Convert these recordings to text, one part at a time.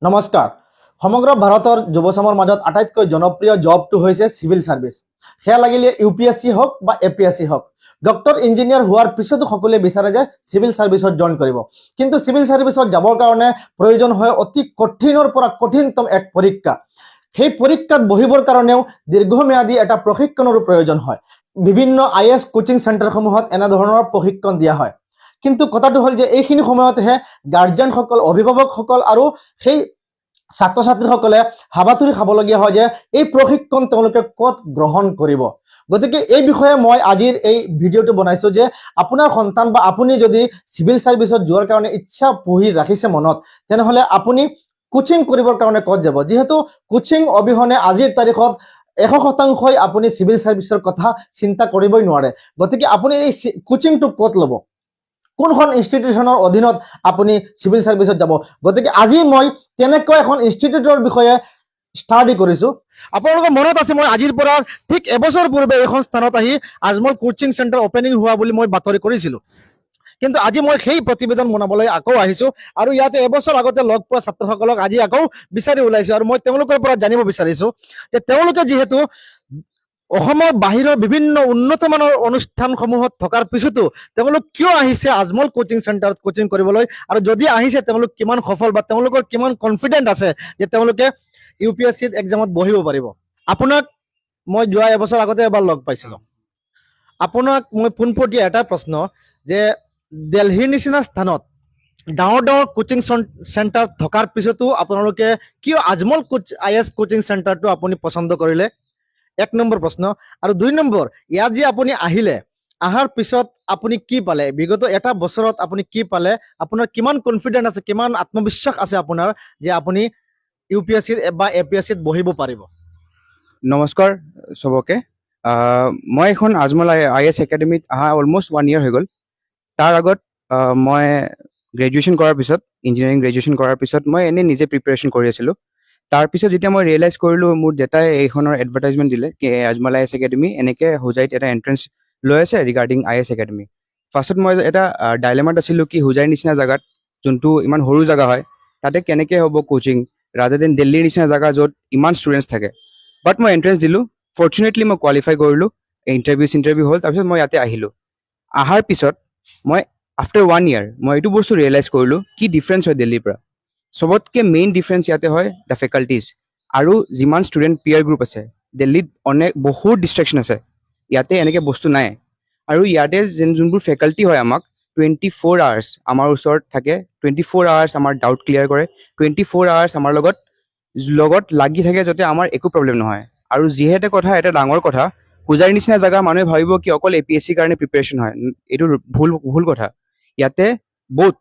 নমস্কাৰ সমগ্ৰ ভাৰতৰ যুৱচামৰ মাজত আটাইতকৈ জনপ্ৰিয় জবটো হৈছে সিভিল সাৰ্ভিস হেয়া লাগিলে UPSC হওক বা APSC হওক ডক্টৰ ইঞ্জিনিয়াৰ হোৱাৰ পিছতো সকলোৱে বিচাৰে যে সিভিল সাৰ্ভিসত জয়েন কৰিব কিন্তু সিভিল সাৰ্ভিসত যাবৰ কাৰণে প্ৰয়োজন হয় অতি কঠিনৰ পৰা কঠিনতম এক পৰীক্ষা সেই পৰীক্ষাত বহিবৰ কাৰণেও দীৰ্ঘম্যাদী এটা প্ৰশিক্ষণৰ প্ৰয়োজন হয় বিভিন্ন IAS কোচিং চেণ্টাৰসমূহত এনে ধৰণৰ প্ৰশিক্ষণ দিয়া হয় কিন্তু কথাটো হল যে এইখিনি সময়তহে গাৰ্জিয়ানসকল অভিভাৱকসকল আৰু সেই ছাত্ৰ ছাত্ৰীসকলে হাবাথুৰি খাবলগীয়া হয় যে এই প্ৰশিক্ষণ তেওঁলোকে ক'ত গ্ৰহণ কৰিব গতিকে এই বিষয়ে মই আজিৰ এই ভিডিঅটো বনাইছো যে আপোনাৰ সন্তান বা আপুনি যদি সিভিল সাৰ্ভিসত যোৱাৰ কাৰণে ইচ্ছা পুহি ৰাখিছে মনত তেনেহলে আপুনি কোচিং কৰিবৰ কাৰণে ক'ত যাব যেহেতু কোচিং অবিহনে আজিৰ তাৰিখত 100% আপুনি সিভিল সাৰ্ভিসৰ কথা চিন্তা কৰিবই নোৱাৰে গতিকে আপুনি এই কোচিংটো ক'ত ল'ব কোনখন ইনষ্টিটিউচনৰ অধীনত আপুনি সিভিল সাৰ্ভিসত যাব গতিকে আজি মই তেনেকৈ এখন ইনষ্টিটিউটৰ বিষয়ে ষ্টাডি কৰিছো আপোনালোকৰ মনত আছে মই আজিৰ পৰা ঠিক এবছৰ পূৰ্বে এখন স্থানত আহি আজমল কোচিং চেণ্টাৰ ওপেনিং হোৱা বুলি মই বাতৰি কৰিছিলো কিন্তু আজি মই সেই প্ৰতিবেদন বনাবলৈ আকৌ আহিছো আৰু ইয়াতে এবছৰ আগতে লগ পোৱা ছাত্ৰসকলক আজি আকৌ বিচাৰি ওলাইছো আৰু মই তেওঁলোকৰ পৰা জানিব বিচাৰিছো যে তেওঁলোকে যিহেতু অসমৰ বাহিৰৰ বিভিন্ন উন্নত মানৰ অনুষ্ঠানসমূহত থকাৰ পিছতো তেওঁলোক কিয় আহিছে আজমল কোচিং চেণ্টাৰত কোচিং কৰিবলৈ আৰু যদি আহিছে তেওঁলোক কিমান সফল বা তেওঁলোকৰ কিমান কনফিডেন্ট আছে যে তেওঁলোকে UPSC এক্সামত বহিব পাৰিব আপোনাক মই যোৱা এবছৰ আগতে এবাৰ লগ পাইছিলো আপোনাক মই পোনপটীয়া এটা প্ৰশ্ন যে দিল্লীৰ নিচিনা স্থানত ডাঙৰ ডাঙৰ কোচিং চেণ্টাৰ থকাৰ পিছতো আপোনালোকে কিয় আজমল IAS কোচিং চেণ্টাৰটো আপুনি পছন্দ কৰিলে এক নম্বৰ প্ৰশ্ন আৰু দুই নম্বৰ ইয়াত যে আপুনি আহিলে আহাৰ পিছত আপুনি কি পালে বিগত এটা বছৰত আপুনি কি পালে আপোনাৰ কিমান কনফিডেন্ট আছে কিমান আত্মবিশ্বাস আছে আপোনাৰ যে আপুনি UPSC বা APSC বহিব পাৰিব নমস্কাৰ সবকে মই এখন আজমল IAS একাডেমিত আহা অলমোষ্ট 1 ইয়াৰ হৈ গ'ল তাৰ আগত মই গ্ৰেজুৱেশ্যন কৰাৰ পিছত ইঞ্জিনিয়াৰিং গ্ৰেজুৱেশ্যন কৰাৰ পিছত মই এনে নিজে প্ৰিপাৰেশ্যন কৰি আছিলোঁ তাৰ পিছত যেতিয়া মই ৰিয়েলাইজ কৰিলোঁ মোৰ দেউতাই এইখনৰ এডভাৰটাইজমেণ্ট দিলে কি আজমল IAS একাডেমি এনেকৈ হোজাইত এটা এণ্ট্ৰেঞ্চ লৈ আছে ৰিগাৰ্ডিং IAS একাডেমি ফাৰ্ষ্টত মই এটা ডাইলেমাত আছিলোঁ কি হোজাইৰ নিচিনা জেগাত যোনটো ইমান সৰু জেগা হয় তাতে কেনেকৈ হ'ব কোচিং ৰাদাৰ দেন দিল্লীৰ নিচিনা জেগা য'ত ইমান ষ্টুডেণ্টছ থাকে বাট মই এণ্ট্ৰেঞ্চ দিলোঁ ফৰ্চুনেটলি মই কোৱালিফাই কৰিলোঁ ইণ্টাৰভিউ হ'ল তাৰপিছত মই ইয়াতে আহিলোঁ অহাৰ পিছত মই আফটাৰ 1 ইয়াৰ মই এইটো বস্তু ৰিয়েলাইজ কৰিলোঁ কি ডিফাৰেঞ্চ হয় দিল্লীৰ পৰা সবতকৈ মেইন ডিফাৰেঞ্চ ইয়াতে হয় দ্য ফেকাল্টিজ আৰু যিমান ষ্টুডেণ্ট পিয়াৰ গ্ৰুপ আছে দিল্লীত বহুত ডিষ্ট্ৰেকশ্যন আছে ইয়াতে এনেকৈ বস্তু নাই আৰু ইয়াতে যোনবোৰ ফেকাল্টি হয় আমাক 24 আৱাৰ্ছ আমাৰ ওচৰত থাকে 24 আৱাৰ্ছ আমাৰ ডাউট ক্লিয়াৰ কৰে 24 আৱাৰ্ছ আমাৰ লগত লাগি থাকে যাতে আমাৰ একো প্ৰব্লেম নহয় আৰু যিহেতু কথা এটা ডাঙৰ কথা পূজাৰ নিচিনা জেগা মানুহে ভাবিব কি অকল APSC কাৰণে প্ৰিপাৰেশ্যন হয় এইটো ভুল কথা ইয়াতে both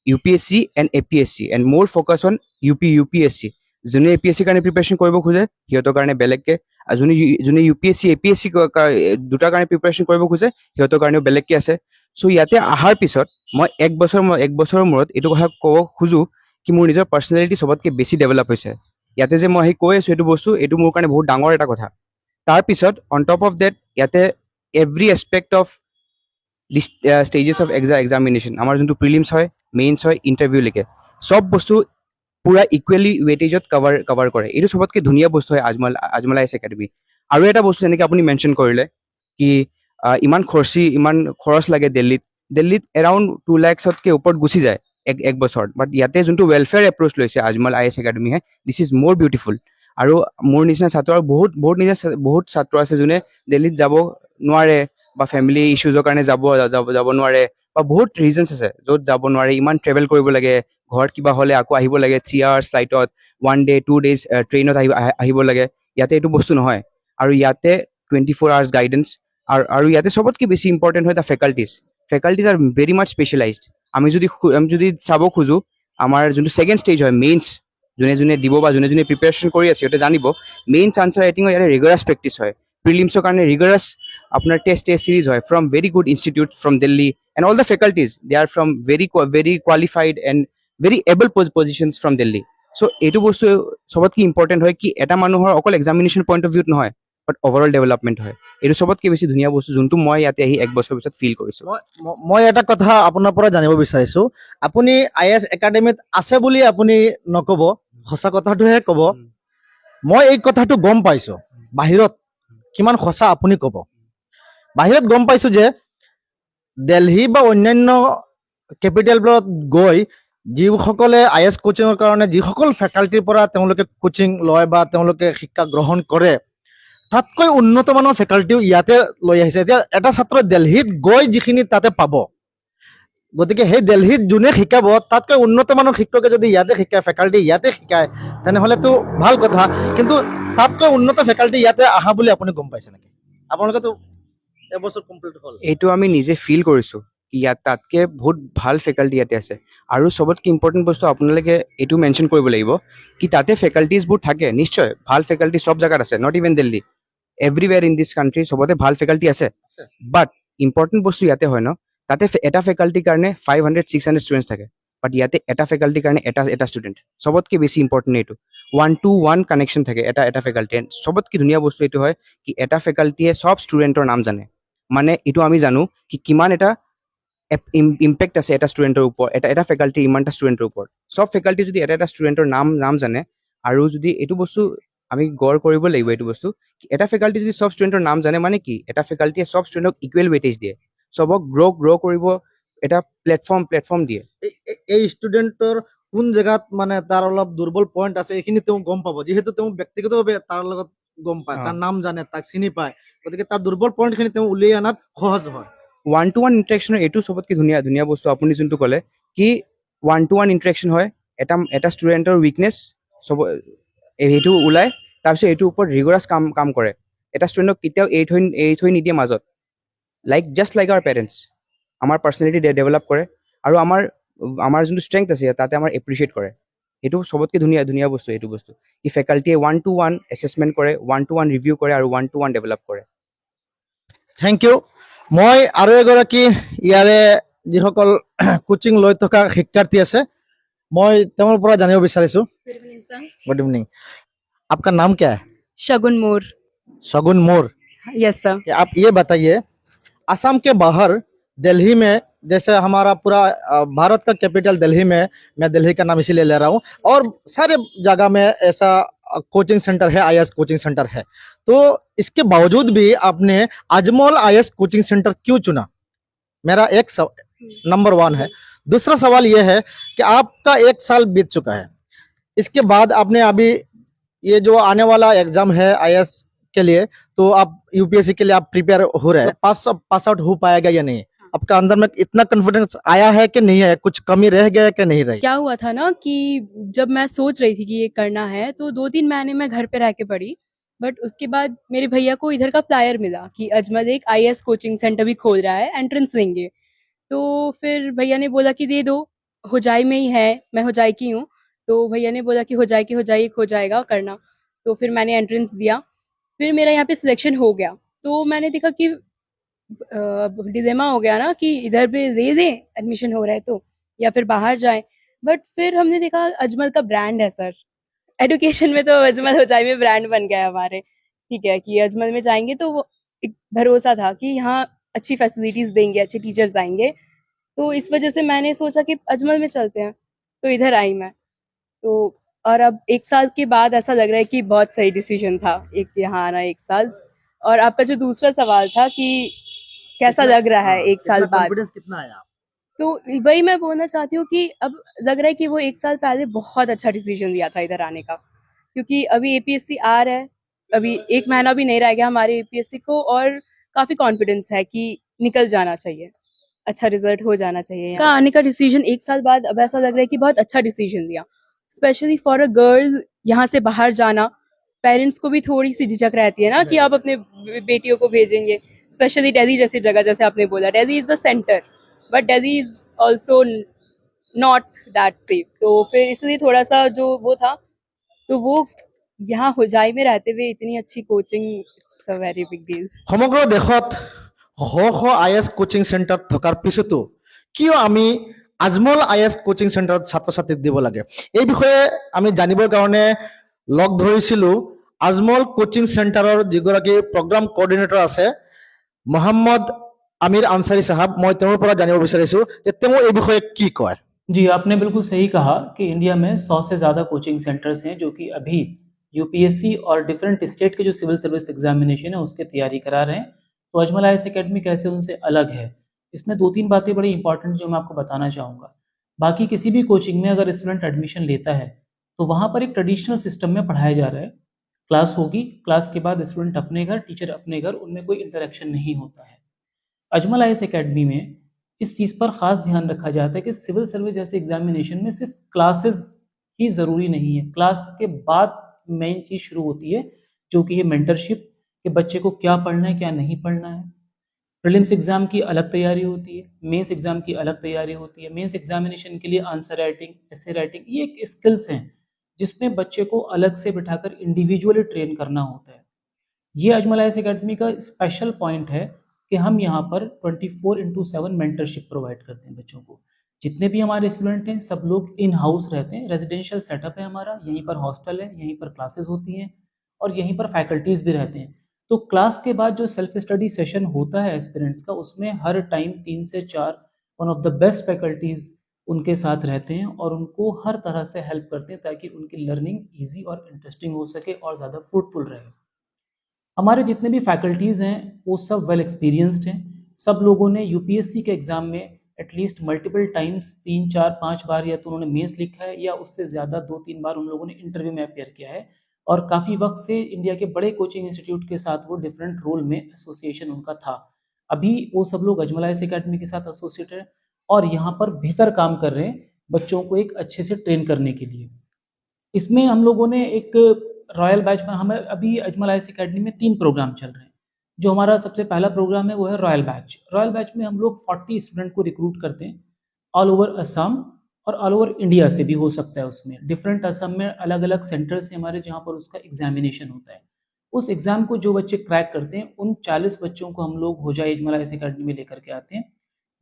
UPSC and APSC and more focus on UPSC যোনে APSC কাৰণে প্ৰিপাৰেশ্যন কৰিব খোজে সিহঁতৰ কাৰণে বেলেগকে আৰু যোনে UPSC APSC দুটাৰ কাৰণে প্ৰিপাৰেশ্যন কৰিব খোজে সিহঁতৰ কাৰণেও বেলেগকে আছে চ' ইয়াতে অহাৰ পিছত মই এক বছৰৰ মূৰত এইটো কথা ক'ব খোজো কি মোৰ নিজৰ পাৰ্চনেলিটি সবতকৈ বেছি ডেভেলপ হৈছে ইয়াতে যে মই আহি কৈ আছোঁ এইটো বস্তু এইটো মোৰ কাৰণে বহুত ডাঙৰ এটা কথা তাৰপিছত অন টপ অফ ডেট ইয়াতে every aspect of stages of examination আমাৰ যোনটো প্ৰিলিমছ হয় মেইনছ হয় ইণ্টাৰভিউলৈকে চব বস্তু পুৰা ইকুৱেলি ৱেটেজত কভাৰ কৰে এইটো সবতকৈ ধুনীয়া বস্তু হয় আজমল IAS একাডেমি আৰু এটা বস্তু যেনেকৈ আপুনি মেনশ্যন কৰিলে কি ইমান খৰচ লাগে দিল্লীত এৰাউণ্ড 2 লাখতকৈ ওপৰত গুচি যায় এক বছৰত বাট ইয়াতে যোনটো ৱেলফেয়াৰ এপ্ৰ'চ লৈছে আজমল IAS একাডেমিয়ে দিছ ইজ মোৰ বিউটিফুল আৰু মোৰ নিচিনা ছাত্ৰ বহুত ছাত্ৰ আছে যোনে দিল্লীত যাব নোৱাৰে বা ফেমিলি ইছ্যুজৰ কাৰণে যাব নোৱাৰে বা বহুত ৰিজনছ আছে য'ত যাব নোৱাৰে ইমান ট্ৰেভেল কৰিব লাগে ঘৰত কিবা হ'লে আকৌ আহিব লাগে 3 আৱাৰ্ছ ফ্লাইটত 1 ডে 2 ডেজ ট্ৰেইনত আহিব লাগে ইয়াতে এইটো বস্তু নহয় আৰু ইয়াতে 24 আৱাৰ্ছ গাইডেন্স আৰু ইয়াতে সবতকৈ বেছি ইম্পৰ্টেণ্ট হয় the faculties are very much specialised আমি যদি চাব খোজোঁ আমাৰ যোনটো ছেকেণ্ড ষ্টেজ হয় মেইনছ যোনে দিব বা যোনে প্ৰিপাৰেশ্যন কৰি আছে সিহঁতে জানিব মেইনছ আনচাৰ ৰাইটিঙৰ ইয়াতে ৰিগাৰাছ প্ৰেক্টিছ হয় প্ৰিলিমছৰ কাৰণে ৰিগাৰাছ আপোনাৰ টেষ্ট চিৰিজ হয় from very good institute from Delhi and all the faculties they are from very qualified and very able positions from Delhi so' এইটো বস্তু সবতকৈ ইম্পৰ্টেণ্ট হয় কি এটা মানুহৰ অকল এক্সামিনেশ্যন পইণ্ট অফ ভিউত নহয় বাট অভাৰঅল ডেভেলপমেণ্ট হয় এইটো সবতকৈ বেছি ধুনীয়া বস্তু যোনটো মই ইয়াতে আহি এক বছৰ পিছত ফিল কৰিছোঁ মই এটা কথা আপোনাৰ পৰা জানিব বিচাৰিছো আপুনি IAS একাডেমিত আছে বুলি আপুনি নক'ব সঁচা কথাটোহে ক'ব। মই এই কথাটো গম পাইছোঁ, বাহিৰত কিমান সঁচা আপুনি ক'ব। বাহিৰত গম পাইছোঁ যে দিল্লী বা অন্যান্য কেপিটেলবোৰত গৈ যিসকলে IAS কোচিঙৰ কাৰণে যিসকল ফেকাল্টিৰ পৰা তেওঁলোকে কোচিং লয় বা তেওঁলোকে শিক্ষা গ্ৰহণ কৰে, তাতকৈ উন্নত মানৰ ফেকাল্টিও ইয়াতে লৈ আহিছে। এতিয়া এটা ছাত্ৰ দিল্লীত গৈ যিখিনি তাতে পাব, গতিকে সেই দিল্লীত যোনে শিকাব তাতকৈ উন্নত মানৰ শিক্ষকে যদি ইয়াতে শিকায়, ফেকাল্টি ইয়াতে শিকায়, তেনেহ'লেতো ভাল কথা। কিন্তু তাতকৈ উন্নত ফেকাল্টি ইয়াতে আহা বুলি আপুনি গম পাইছে নেকি? আপোনালোকেতো এবছৰ কমপ্লিট হ'ল। এইটো আমি নিজে ফিল কৰিছোঁ, ইয়াত তাতকে বহুত ভাল ফেকাল্টি ইয়াতে আছে। আৰু চবতকে ইম্পৰ্টেণ্ট বস্তু আপোনালোকে এইটো মেনশ্যন কৰিব লাগিব কি তাতে ফেকাল্টিজবোৰ থাকে, নিশ্চয় ভাল ফেকাল্টি চব জেগাত আছে, not even Delhi, everywhere in this country চবতে ভাল ফেকাল্টি আছে। বাট ইম্পৰ্টেণ্ট বস্তু ইয়াতে হয় ন, তাতে এটা ফেকাল্টিৰ কাৰণে 500-600 ষ্টুডেণ্টছ থাকে, বাট ইয়াতে এটা ফেকাল্টিৰ কাৰণে এটা ষ্টুডেণ্ট। চবতকে বেছি ইম্পৰ্টেণ্ট এইটো 1-to-1 কানেকশ্যন থাকে এটা ফেকাল্টি। চবতকে ধুনীয়া বস্তু এইটো হয় কি এটা ফেকাল্টিয়ে চব ষ্টুডেণ্টৰ নাম জানে। মানে এইটো আমি জানো কি কিমান এটা ইম্পেক্ট আছে এটা ষ্টুডেণ্টৰ ওপৰত, এটা ফেকাল্টি ইমানটা ষ্টুডেণ্টৰ ওপৰত। চব ফেকাল্টি যদি এটা ষ্টুডেণ্টৰ নাম জানে, আৰু যদি এইটো বস্তু আমি গৌৰ কৰিব লাগিব, এইটো বস্তু এটা ফেকাল্টি যদি চব ষ্টুডেণ্টৰ নাম জানে মানে কি এটা ফেকাল্টিয়ে চব ষ্টুডেণ্টক ইকুৱেল ৱেইটেজ দিয়ে, চবক গ্ৰ' কৰিব এটা প্লেটফৰ্ম দিয়ে। এই ষ্টুডেণ্টৰ কোন জেগাত মানে তাৰ অলপ দুৰ্বল পইণ্ট আছে এইখিনি তেওঁ গম পাব, যিহেতু তেওঁ ব্যক্তিগতভাৱে তাৰ লগত গম পায়, তাৰ নাম জানে, তাক চিনি পায়, গতিকে তাৰ দুৰ্বল পইণ্টখিনি তেওঁ উলিয়াই অনাত সহজ হয়। 1-to-1 ইণ্টাৰেকশ্যনৰ এইটো চবতকে ধুনীয়া বস্তু আপুনি যোনটো ক'লে কি 1-to-1 ইণ্টাৰেকশ্যন হয়, এটা ষ্টুডেণ্টৰ উইকনেছ চব সেইটো ওলাই, তাৰপিছত এইটোৰ ওপৰত ৰিগৰাছ কাম কৰে। এটা ষ্টুডেণ্টক কেতিয়াও এৰি থৈ নিদিয়ে মাজত, জাষ্ট লাইক আৱাৰ পেৰেণ্টছ। আমাৰ পাৰ্চনেলিটি ডেভেলপ কৰে, আৰু আমাৰ যোনটো ষ্ট্ৰেংথ আছে তাতে আমাৰ এপ্ৰিচিয়েট কৰে। এইটো চবতকে ধুনীয়া বস্তু। এইটো বস্তু কি ফেকাল্টিয়ে 1-to-1 এছেছমেণ্ট কৰে, 1-to-1 ৰিভিউ কৰে, আৰু 1-to-1 ডেভেলপ কৰে। Thank you. মই আৰু এগৰাকী ইয়াৰে যিসকল কোচিং লৈ থকা শিক্ষাৰ্থী আছে, মই তেওঁৰ পৰা জানিব বিচাৰিছোঁ। गुड इवनिंग, आपका नाम क्या है? शगुन मोर। शगुन मोर। Yes sir. आप ये बताइए, असम के बाहर दिल्ली में, जैसे हमारा पूरा भारत का कैपिटल दिल्ली में, मैं दिल्ली का नाम इसीलिए ले रहा हूँ, और सारे जगह में ऐसा कोचिंग सेंटर है, IAS कोचिंग सेंटर है, तो इसके बावजूद भी आपने अजमल IAS कोचिंग सेंटर क्यों चुना? मेरा नंबर 1 है। दूसरा सवाल यह है कि आपका 1 साल बीत चुका है, इसके बाद आपने अभी ये जो आने वाला एग्जाम है IAS के लिए, तो आप UPSC के लिए आप प्रिपेयर हो रहे हैं, पास आउट हो पाएगा या नहीं? आपका अंदर में इतना कॉन्फिडेंस आया है कि नहीं है? कुछ कमी रह गया कि नहीं रही? क्या हुआ था ना कि जब मैं सोच रही थी कि ये करना है, तो 2-3 महीने मैं घर पे रह के पढ़ी, बट उसके बाद मेरे भैया को इधर का फ्लायर मिला कि अजमल एक IAS कोचिंग सेंटर भी खोल रहा है, एंट्रेंस लेंगे। तो फिर भैया ने बोला कि दे दो, होजाई में ही है, मैं होजाई की हूँ, तो भैया ने बोला कि होजाई हो जाएगा करना। तो फिर मैंने एंट्रेंस दिया, फिर मेरा यहाँ पे सिलेक्शन हो गया। तो मैंने देखा कि डिलेमा हो गया ना कि इधर पे दे दें एडमिशन हो रहा है तो, या फिर बाहर जाएं। बट फिर हमने देखा अजमल का ब्रांड है सर, एडुकेशन में तो अजमल होजाई में ब्रांड बन गया है हमारे, ठीक है, कि अजमल में जाएंगे तो एक भरोसा था कि यहाँ अच्छी फैसिलिटीज देंगे, अच्छे टीचर्स आएंगे। तो इस वजह से मैंने सोचा कि अजमल में चलते हैं, तो इधर आई मैं। तो और अब 1 साल के बाद ऐसा लग रहा है कि बहुत सही डिसीजन था यहाँ आना 1 साल। और आपका जो दूसरा सवाल था कि कैसा लग रहा है 1 साल बाद, कॉन्फिडेंस कितना आया? तो वही मैं बोलना चाहती हूँ कि अब लग रहा है कि वो 1 साल पहले बहुत अच्छा डिसीजन लिया था इधर आने का, क्योंकि अभी APSC आ रहा है, अभी 1 महीना भी नहीं रह गया हमारे APSC को, और काफ़ी कॉन्फिडेंस है कि निकल जाना चाहिए, अच्छा रिजल्ट हो जाना चाहिए। का आने का डिसीजन 1 साल बाद अब ऐसा लग रहा है कि बहुत अच्छा डिसीजन लिया, स्पेशली फॉर अ गर्ल। यहाँ से बाहर जाना, पेरेंट्स को भी थोड़ी सी झिझक रहती है ना कि आप अपने बेटियों को भेजेंगे, स्पेशली दिल्ली जैसी जगह, जैसे आपने बोला Delhi is the centre, but Delhi is also not that safe. तो फिर इसलिए थोड़ा सा जो वो था, तो वो यहाँ होजाई में रहते हुए इतनी अच्छी coaching, it's a very big deal. সমগ্ৰ দেশত IAS কোচিং সেন্টাৰ থকাৰ পিছতো কিয় আমি আজমল IAS কোচিং সেন্টাৰত ছাত্ৰ ছাত্ৰীক দিব লাগে, এই বিষয়ে আমি জানিবৰ কাৰণে লগ ধৰিছিলো আজমল কোচিং সেন্টাৰৰ যিগৰাকী প্ৰগ্ৰাম কোঅৰ্ডিনেটৰ আছে মোহাম্মদ আমিৰ আনসাৰী সাহেব। মই তেওঁৰ পৰা জানিব বিচাৰিছো যে তেওঁ এই বিষয়ে কি কয়। जी, आपने बिल्कुल सही कहा कि इंडिया में 100 से ज़्यादा कोचिंग सेंटर्स हैं जो कि अभी यूपीएससी और डिफरेंट स्टेट के जो सिविल सर्विस एग्जामिनेशन है उसकी तैयारी करा रहे हैं। तो अजमल आईएएस एकेडमी कैसे उनसे अलग है, इसमें 2-3 बातें बड़ी इंपॉर्टेंट जो मैं आपको बताना चाहूँगा। बाकी किसी भी कोचिंग में अगर स्टूडेंट एडमिशन लेता है, तो वहाँ पर एक ट्रेडिशनल सिस्टम में पढ़ाया जा रहा है। क्लास होगी, क्लास के बाद स्टूडेंट अपने घर, टीचर अपने घर, उनमें कोई इंटरेक्शन नहीं होता है। अजमल आईएएस एकेडमी में इस चीज़ पर ख़ास ध्यान रखा जाता है कि सिविल सर्विस जैसे एग्जामिनेशन में सिर्फ क्लासेस ही ज़रूरी नहीं है। क्लास के बाद मेन चीज़ शुरू होती है जो कि है मेंटरशिप, कि बच्चे को क्या पढ़ना है क्या नहीं पढ़ना है। प्रीलिम्स एग्जाम की अलग तैयारी होती है, मेंस एग्जाम की अलग तैयारी होती है। मेंस एग्जामिनेशन के लिए आंसर राइटिंग, एसे राइटिंग, ये एक स्किल्स हैं जिसमें बच्चे को अलग से बिठाकर इंडिविजुअली ट्रेन करना होता है। ये अजमल आईएएस एकेडमी का स्पेशल पॉइंट है कि हम यहाँ पर 24/7 मेंटरशिप प्रोवाइड करते हैं बच्चों को। जितने भी हमारे स्टूडेंट हैं सब लोग इन हाउस रहते हैं, रेजिडेंशियल सेटअप है हमारा, यहीं पर हॉस्टल है, यहीं पर क्लासेस होती हैं और यहीं पर फैकल्टीज़ भी रहते हैं। तो क्लास के बाद जो सेल्फ स्टडी सेशन होता है एस्पिरेंट्स का, उसमें हर टाइम 3 से 4 one of the best faculties उनके साथ रहते हैं और उनको हर तरह से हेल्प करते हैं ताकि उनकी लर्निंग ईजी और इंटरेस्टिंग हो सके और ज़्यादा फ्रूटफुल रहे। हमारे जितने भी फैकल्टीज़ हैं वो सब वेल एक्सपीरियंस्ड हैं। सब लोगों ने यूपीएससी के एग्ज़ाम में एटलीस्ट मल्टीपल टाइम्स 3, 4, 5 बार या तो उन्होंने मेंस लिखा है या उससे ज़्यादा 2-3 बार उन लोगों ने इंटरव्यू में अपीयर किया है और काफ़ी वक्त से इंडिया के बड़े कोचिंग इंस्टीट्यूट के साथ वो डिफरेंट रोल में एसोसिएशन उनका था। अभी वो सब लोग अजमल आईएएस एकेडमी के साथ एसोसिएटेड है और यहाँ पर बेहतर काम कर रहे हैं बच्चों को एक अच्छे से ट्रेन करने के लिए। इसमें हम लोगों ने एक रॉयल बैच में, हमें अभी अजमल आईएएस एकेडमी में 3 प्रोग्राम चल रहे हैं। जो हमारा सबसे पहला प्रोग्राम है वो है रॉयल बैच। रॉयल बैच में हम लोग 40 स्टूडेंट को रिक्रूट करते हैं ऑल ओवर असम और ऑल ओवर इंडिया से भी हो सकता है। उसमें डिफरेंट असम में अलग अलग सेंटर्स हैं हमारे जहाँ पर उसका एग्जामिनेशन होता है। उस एग्ज़ाम को जो बच्चे क्रैक करते हैं उन 40 बच्चों को हम लोग होजाई अजमल आईएएस एकेडमी में लेकर के आते हैं।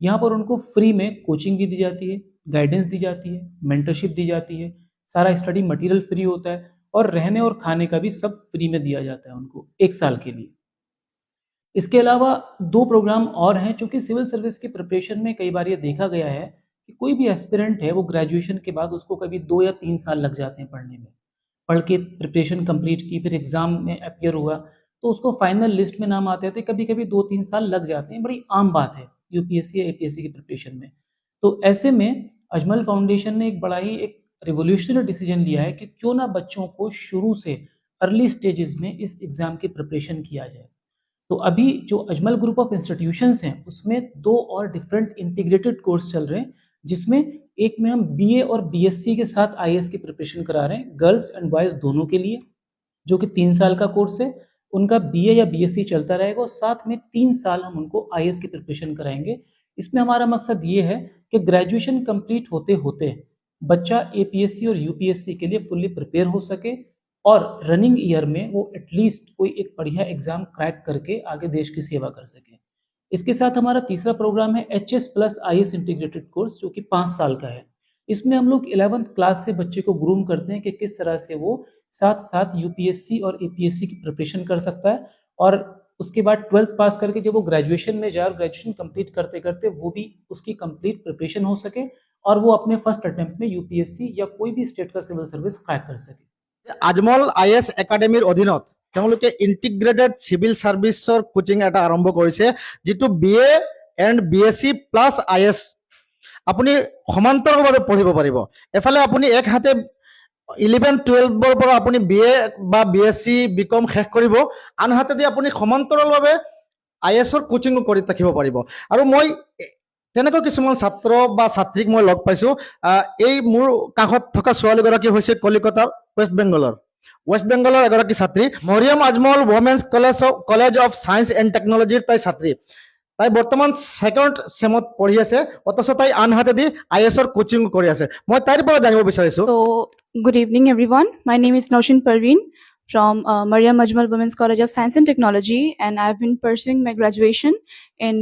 यहाँ पर उनको फ्री में कोचिंग भी दी जाती है, गाइडेंस दी जाती है, मेंटरशिप दी जाती है, सारा स्टडी मटेरियल फ्री होता है और रहने और खाने का भी सब फ्री में दिया जाता है उनको 1 साल के लिए। इसके अलावा 2 प्रोग्राम और हैं, चूँकि सिविल सर्विस की प्रिपरेशन में कई बार ये देखा गया है कि कोई भी एस्पिरेंट है वो ग्रेजुएशन के बाद उसको कभी 2 या 3 साल लग जाते हैं पढ़ने में। पढ़ के प्रिपरेशन कंप्लीट की, फिर एग्ज़ाम में अपीयर हुआ, तो उसको फाइनल लिस्ट में नाम आते थे, कभी-कभी 2-3 साल लग जाते हैं, बड़ी आम बात है यूपीएससी या एपीएससी की प्रिपरेशन में। तो ऐसे में अजमल फाउंडेशन ने एक बड़ा ही एक रिवॉल्यूशनरी डिसीजन लिया है कि क्यों ना बच्चों को शुरू से अर्ली स्टेजेस में इस एग्ज़ाम की प्रिपरेशन किया जाए। तो अभी जो अजमल ग्रुप ऑफ इंस्टीट्यूशंस हैं उसमें 2 और डिफरेंट इंटीग्रेटेड कोर्स चल रहे हैं, जिसमें एक में हम बीए और बीएससी के साथ आईएएस की प्रिपरेशन करा रहे हैं, गर्ल्स एंड बॉयज़ दोनों के लिए, जो कि 3 साल का कोर्स है। उनका बीए या बीएससी चलता रहेगा और साथ में 3 साल हम उनको आईएएस की प्रिपरेशन कराएंगे। इसमें हमारा मकसद ये है कि ग्रेजुएशन कंप्लीट होते-होते बच्चा एपीएससी और यूपीएससी के लिए फुल्ली प्रिपेयर हो सके और रनिंग ईयर में वो एटलीस्ट कोई एक बढ़िया एग्जाम क्रैक करके आगे देश की सेवा कर सके। इसके साथ हमारा तीसरा प्रोग्राम है HS plus IAS integrated course, जो कि 5 साल का है। इसमें हम लोग 11th क्लास से बच्चे को ग्रूम करते हैं कि किस तरह से वो साथ-साथ यूपीएससी और एपीएससी की प्रिपरेशन कर सकता है और उसके बाद 12th पास करके जब वो ग्रेजुएशन में जाए और ग्रेजुएशन कंप्लीट करते-करते वो भी उसकी कंप्लीट प्रिपरेशन हो सके और वो अपने फर्स्ट अटेम्प्ट में यूपीएससी या कोई भी स्टेट का सिविल सर्विस क्रैक कर सके। আজমল আইএছ একাডেমিৰ অধীনত তেওঁলোকে ইণ্টিগ্ৰেটেড চিভিল ছাৰ্ভিচৰ কোচিং এটা আৰম্ভ কৰিছে, যিটো BA and BSc plus IS আপুনি সমান্তৰালভাৱে পঢ়িব পাৰিব। এফালে আপুনি এক হাতে 11-12ৰ পৰা আপুনি বিএ বা বিএছচি বিকম শেষ কৰিব, আনহাতেদি আপুনি সমান্তৰালভাৱে আইএছৰ কোচিঙো কৰি থাকিব পাৰিব। আৰু মই তেনেকৈ কিছুমান ছাত্ৰ বা ছাত্ৰীক মই লগ পাইছোঁ। এই মোৰ কাষত থকা ছোৱালীগৰাকী হৈছে কলিকতাৰ ৱেষ্ট বেংগলৰ এগৰাকী ছাত্ৰী, Mariam Ajmal women's college of science and টেকনলজিৰ তাই ছাত্ৰী। তাই বৰ্তমান 2nd চেমত পঢ়ি আছে, অথচ তাই আনহাতেদি আইএছৰ কোচিং কৰি আছে। মই তাইৰ পৰা জানিব বিচাৰিছোঁ। So, good evening, everyone. My name is Naushin Parveen from Maryam Ajmal Women's College of Science and Technology, and I've been pursuing my graduation in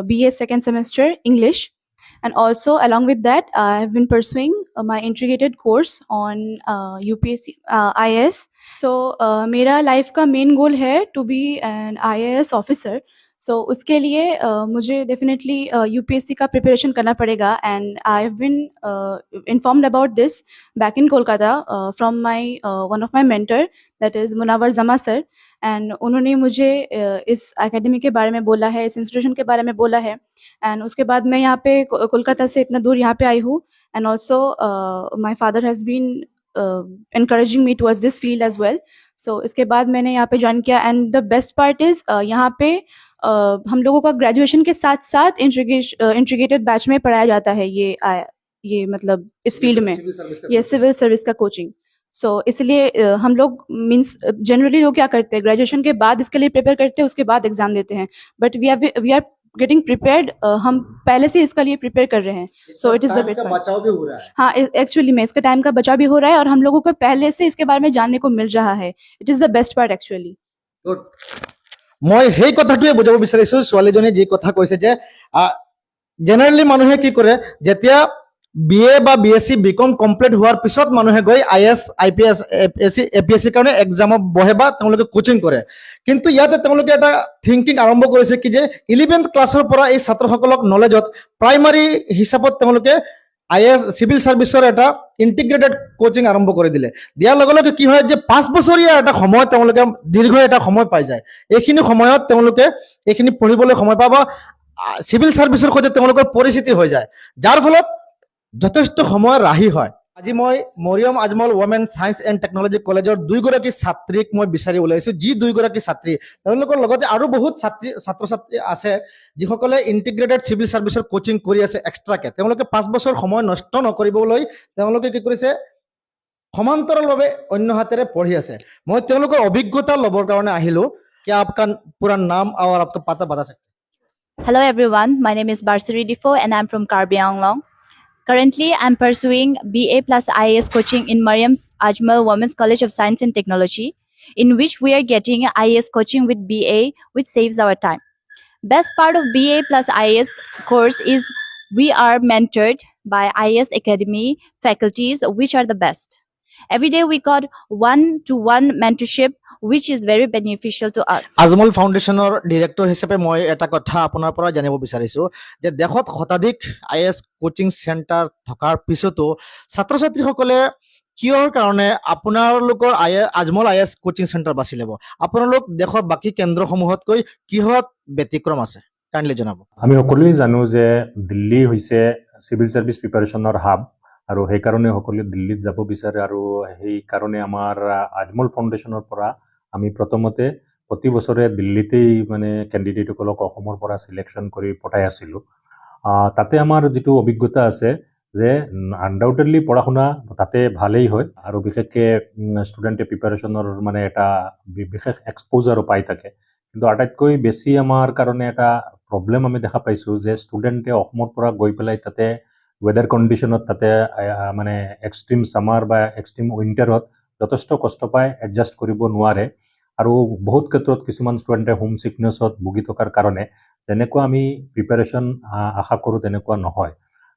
BA 2nd semester English. And also, along with that, I've been pursuing my integrated course on UPSC IAS. So, मेरा life का main goal है to be an IAS officer. सो उसके लिए मुझे definitely UPSC का preparation करना पड़ेगा and I have been informed about this back in Kolkata from my one of my mentor that is Munawar Zaman sir and उन्होंने मुझे इस एकेडमी के बारे में बोला है, इस इंस्टीट्यूशन के बारे में बोला है एंड उसके बाद मैं यहाँ पे कोलकाता से इतना दूर यहाँ पे आई हूँ and also my father has been encouraging me towards this field as well. So इसके बाद मैंने यहाँ पे ज्वाइन किया and the best part is यहाँ पे हम लोगों का ग्रेजुएशन के साथ साथ इंटीग्रेटेड बैच में पढ़ाया जाता है ये मतलब इस फील्ड में ये सिविल सर्विस का कोचिंग. सो इसलिए हम लोग मीन्स जनरली लोग क्या करते हैं ग्रेजुएशन के बाद इसके लिए प्रिपेयर करते हैं, उसके बाद एग्जाम देते हैं, but we are getting prepared. हम पहले से इसका लिए प्रिपेयर कर रहे हैं. So it is the best. बचाव भी हो रहा है. हाँ, एक्चुअली में इसका टाइम का बचाव भी हो रहा है और हम लोगों को पहले से इसके बारे में जानने को मिल रहा है. It is the best part actually. মই সেই কথাটোৱে বুজাব বিচাৰিছো ছোৱালীজনীয়ে যি কথা কৈছে যে জেনাৰেলি মানুহে কি কৰে যেতিয়া বিএ বা বিএসসি বিকম কমপ্লিট হোৱাৰ পিছত মানুহে গৈ আইএস আইপিএস এপিএসসি কাৰণে এক্সামত বহে বা তেওঁলোকে কোচিং কৰে. কিন্তু ইয়াতে তেওঁলোকে এটা থিংকিং আৰম্ভ কৰিছে কি যে 11th ক্লাছৰ পৰা এই ছাত্ৰসকলক নলেজত প্ৰাইমাৰী হিচাপত তেওঁলোকে আইএস সিভিল সাৰ্ভিসেৰ এটা ইন্টিগ্ৰেটেড কোচিং আৰম্ভ কৰে দিলে. দিয়াৰ লগে লগে কি হয় যে 5 বছৰীয়া এটা সময় তেওঁলোকে দীর্ঘ এটা সময় পাই যায়. এইখিনি সময়ত তেওঁলোকে এইখিনি পঢ়িবলৈ সময় পাব, সিভিল সার্ভিসের সৈতে তেওঁলোকৰ পৰিচিতি হৈ যায়, যাৰ ফলত যথেষ্ট সময় ৰাহি হয়. আজি মই Mariam Ajmal women science and technology কলেজৰ দুইগৰাকী ছাত্ৰীক মই বিচাৰি ওলাইছো, যি দুইগৰাকী ছাত্ৰী তেওঁলোকৰ লগতে আৰু বহুত ছাত্ৰ ছাত্ৰী আছে যিসকলে ইন্টিগ্ৰেটেড সিভিল সাৰ্ভিসেৰ কোচিং কৰি আছে এক্সট্ৰাকে. তেওঁলোকে 5 বছৰ সময় নষ্ট নকৰিবলৈ তেওঁলোকে কি কৰিছে সমান্তৰালভাৱে অন্য হাতেৰে পঢ়ি আছে. মই তেওঁলোকৰ অভিজ্ঞতা ল'বৰ কাৰণে আহিলো. কি आपका पूरा नाम और आपका पता बता सकते हैं? Hello everyone, my name is Barsari Difo and I'm from Karbi Anglong. Currently, I'm pursuing BA plus IAS coaching in Maryam's Ajmal Women's College of Science and Technology, in which we are getting IAS coaching with BA, which saves our time. Best part of BA plus IAS course is we are mentored by IAS Academy faculties, which are the best. Every day we got one-to-one mentorship, which is very beneficial to us. Ajmal ফাউণ্ডেশ্যনৰ director হিচাপে মই এটা কথা আপোনাৰ পৰা জানিব বিচাৰিছো যে দেশত শতাধিক আইএছ কোচিং চেণ্টাৰ থকাৰ পিছতো ছাত্ৰ ছাত্ৰীসকলে কিয়ৰ কাৰণে আপোনালোকৰ আজমল আইএছ কোচিং চেণ্টাৰ বাছি ল'ব? আপোনালোক দেশৰ বাকী কেন্দ্ৰসমূহতকৈ কিহত ব্যতিক্ৰম আছে? কাইণ্ডলি জনাব. আমি সকলোৱে জানো যে দিল্লী হৈছে সিভিল সাৰ্ভিস প্ৰিপাৰেশনেৰ হাব আৰু সেইকাৰণে সকলোৱে দিল্লীত যাব বিচাৰে আৰু সেইকাৰণে আমাৰ আজমল ফাউণ্ডেশ্যনৰ পৰা আমি প্ৰথমতে প্ৰতি বছৰে দিল্লীতেই মানে কেণ্ডিডেটসকলক অসমৰ পৰা সিলেকশ্যন কৰি পঠাই আছিলোঁ. তাতে আমাৰ যিটো অভিজ্ঞতা আছে যে আনডাউটেডলি পঢ়া শুনা তাতে ভালেই হয় আৰু বিশেষকৈ ষ্টুডেণ্টে প্ৰিপাৰেশ্যনৰ মানে এটা বিশেষ এক্সপ'জাৰো পাই থাকে. কিন্তু আটাইতকৈ বেছি আমাৰ কাৰণে এটা প্ৰব্লেম আমি দেখা পাইছোঁ যে ষ্টুডেণ্টে অসমৰ পৰা গৈ পেলাই তাতে ৱেডাৰ কণ্ডিশ্যনত তাতে মানে এক্সট্ৰিম ছামাৰ বা এক্সট্ৰিম উইণ্টাৰত যথেষ্ট কষ্ট পাই এডজাষ্ট কৰিব নোৱাৰে আৰু বহুত ক্ষেত্ৰত কিছুমান ষ্টুডেণ্টে হোম ছিকনেছত ভুগি থকাৰ কাৰণে যেনেকুৱা আমি প্ৰিপাৰেশ্যন আশা কৰোঁ তেনেকুৱা নহয়.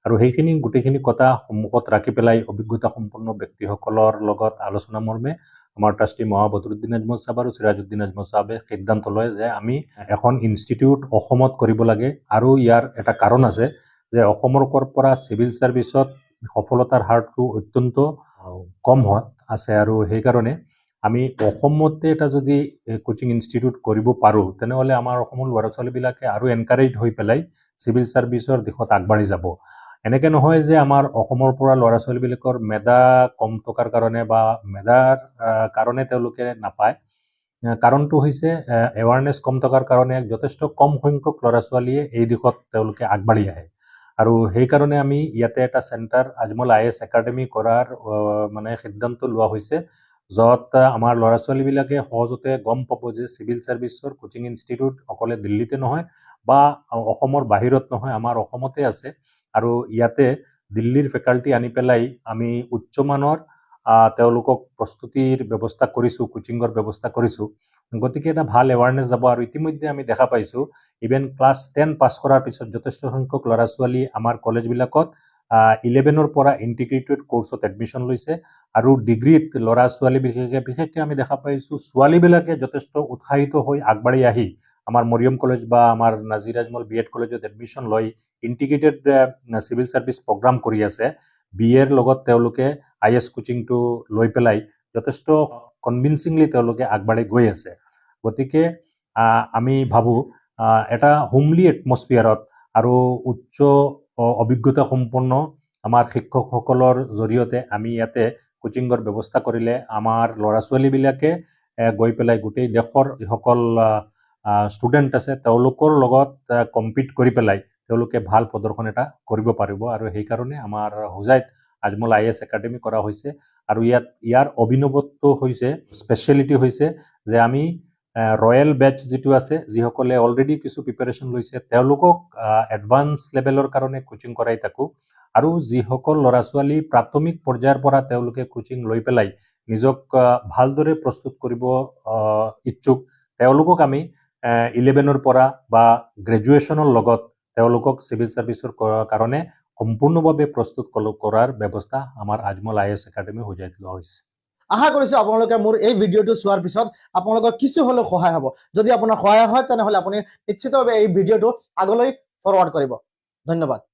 আৰু সেইখিনি গোটেইখিনি কথা সন্মুখত ৰাখি পেলাই অভিজ্ঞতা সম্পন্ন ব্যক্তিসকলৰ লগত আলোচনা মৰ্মে আমাৰ ট্ৰাষ্টি বদৰুদ্দিন আজমল সাহেব আৰু চিৰাজউদ্দিন আজমল সাহেবে সিদ্ধান্ত লয় যে আমি এখন ইনষ্টিটিউট অসমত কৰিব লাগে. আৰু ইয়াৰ এটা কাৰণ আছে যে অসমৰ পৰা সিভিল সাৰ্ভিসত সফলতাৰ হাৰটো অত্যন্ত কম আছে আৰু সেইকাৰণে আমি অসমতে এটা যদি কোচিং ইনষ্টিটিউট কৰিব পাৰোঁ তেনেহ'লে আমাৰ অসমৰ ল'ৰা ছোৱালীবিলাকে আৰু এনকাৰেজ হৈ পেলাই সিভিল সাৰ্ভিসৰ দিশত আগবাঢ়ি যাব. এনেকৈ নহয় যে আমাৰ অসমৰ পৰা ল'ৰা ছোৱালীবিলাকৰ মেধা কম থকাৰ কাৰণে বা মেধাৰ কাৰণে তেওঁলোকে নাপায়. কাৰণটো হৈছে এৱাৰনেছ কম থকাৰ কাৰণে যথেষ্ট কম সংখ্যক ল'ৰা ছোৱালীয়ে এই দিশত তেওঁলোকে আগবাঢ়ি আহে. আৰু সেইকাৰণে আমি ইয়াতে এটা চেণ্টাৰ আজমল আইএছ একাডেমি কৰাৰ মানে সিদ্ধান্ত লোৱা হৈছে, য'ত আমাৰ ল'ৰা ছোৱালীবিলাকে সহজতে গম পাব যে সিভিল সাৰ্ভিসৰ কোচিং ইনষ্টিটিউট অকলে দিল্লীতে নহয় বা অসমৰ বাহিৰত নহয়, আমাৰ অসমতে আছে. আৰু ইয়াতে দিল্লীৰ ফেকাল্টি আনি পেলাই আমি উচ্চমানৰ তেওঁলোকক প্ৰস্তুতিৰ ব্যৱস্থা কৰিছোঁ, কোচিঙৰ ব্যৱস্থা কৰিছোঁ. গতিকে এটা ভাল এৱাৰনেছ যাব. আৰু ইতিমধ্যে আমি দেখা পাইছোঁ ইভেন ক্লাছ 10 পাছ কৰাৰ পিছত যথেষ্ট সংখ্যক ল'ৰা ছোৱালী আমাৰ কলেজবিলাকত 11ৰ পৰা ইণ্টিগ্ৰেটেড কোৰ্চত এডমিশ্যন লৈছে. আৰু ডিগ্ৰীত ল'ৰা ছোৱালী বিশেষকৈ আমি দেখা পাইছোঁ ছোৱালীবিলাকে যথেষ্ট উৎসাহিত হৈ আগবাঢ়ি আহি আমাৰ মৰিয়ম কলেজ বা আমাৰ নাজিৰ আজমল বিএড কলেজত এডমিশ্যন লৈ ইণ্টিগ্ৰেটেড চিভিল ছাৰ্ভিচ প্ৰগ্ৰাম কৰি আছে বিএৰ লগত তেওঁলোকে IAS কোচিংটো লৈ পেলাই যথেষ্ট কনভিনচিংলি তেওঁলোকে আগবাঢ়ি গৈ আছে গতিকে আমি ভাবোঁ এটা হোমলি এটমছফিয়াৰত আৰু উচ্চ অভিজ্ঞতা সম্পন্ন আমাৰ শিক্ষকসকলৰ জৰিয়তে আমি ইয়াতে কোচিঙৰ ব্যৱস্থা কৰিলে আমাৰ ল'ৰা ছোৱালীবিলাকে গৈ পেলাই গোটেই দেশৰ যিসকল ষ্টুডেণ্ট আছে তেওঁলোকৰ লগত কম্পিট কৰি পেলাই তেওঁলোকে ভাল প্ৰদৰ্শন এটা কৰিব পাৰিব আৰু সেইকাৰণে আমাৰ হোজাইত আজমল IAS একাডেমি কৰা হৈছে আৰু ইয়াৰ অভিনৱত্ব হৈছে স্পেচিয়েলিটি হৈছে যে আমি ৰয়েল বেচ যিটো আছে যিসকলে অলৰেডি কিছু প্ৰিপাৰেশ্যন লৈছে তেওঁলোকক এডভান্স লেভেলৰ কাৰণে কোচিং কৰাই থাকোঁ আৰু যিসকল ল'ৰা ছোৱালী প্ৰাথমিক পৰ্যায়ৰ পৰা তেওঁলোকে কোচিং লৈ পেলাই নিজক ভালদৰে প্ৰস্তুত কৰিব ইচ্ছুক তেওঁলোকক আমি 11ৰ পৰা বা গ্ৰেজুৱেশ্যনৰ লগত তেওঁলোকক চিভিল ছাৰ্ভিচৰ কাৰণে সম্পূৰ্ণভাৱে প্ৰস্তুত কৰাৰ ব্যৱস্থা আমাৰ আজমল IAS একাডেমি হোজাইত লোৱা হৈছে আশা কৰিছো আপোনালোকে মোৰ এই ভিডিঅ'টো চোৱাৰ পিছত আপোনালোকৰ কিছু হ'লেও সহায় হ'ব যদি আপোনাৰ সহায় হয় তেনেহ'লে আপুনি নিশ্চিতভাৱে এই ভিডিঅ'টো আগলৈ ফৰৱাৰ্ড কৰিব ধন্যবাদ